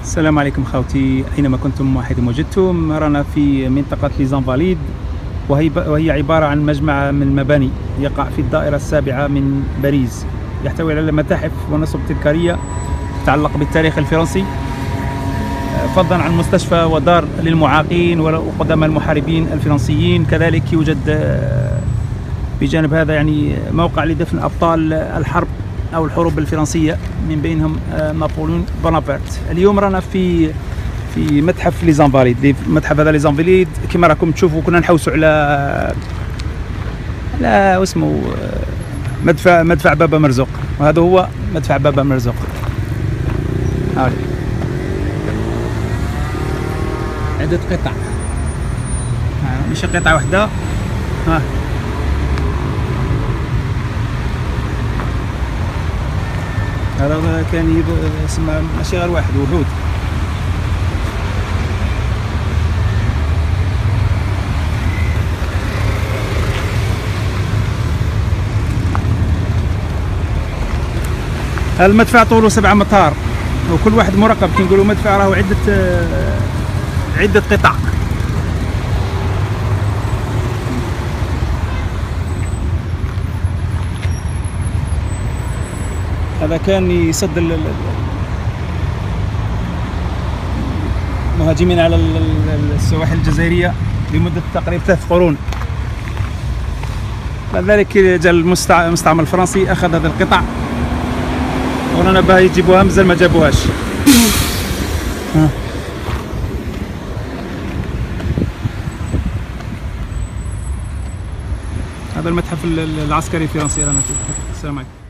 السلام عليكم خوتي، أينما كنتم وحيث وجدتم. رانا في منطقة لي زانفاليد، وهي عبارة عن مجمع من المباني يقع في الدائرة السابعة من باريس. يحتوي على متاحف ونصب تذكارية تتعلق بالتاريخ الفرنسي، فضلا عن مستشفى ودار للمعاقين وقدماء المحاربين الفرنسيين. كذلك يوجد بجانب هذا يعني موقع لدفن أبطال الحرب أو الحروب الفرنسية، من بينهم نابليون بونابرت. اليوم رانا في متحف لي زانفاليد. متحف هذا لي زانفاليد كما راكم تشوفوا كنا نحوسوا على اسمه مدفع بابا مرزوق، وهذا هو مدفع بابا مرزوق. عدة قطع، مش قطعة واحدة. هذا كان يسمى ماشي غير واحد، وحود. هذا المدفع طوله 7 أمتار، وكل واحد مركب كي نقولوا مدفع راهو عدة قطع. هذا كان يصد المهاجمين على السواحل الجزائرية لمدة تقريبا 3 قرون. بعد ذلك جاء المستعمر الفرنسي أخذ هذه القطع، ورانا باه يجيبوها مازال ما جابوهاش. هذا المتحف العسكري الفرنسي رانا فيه. السلام عليكم.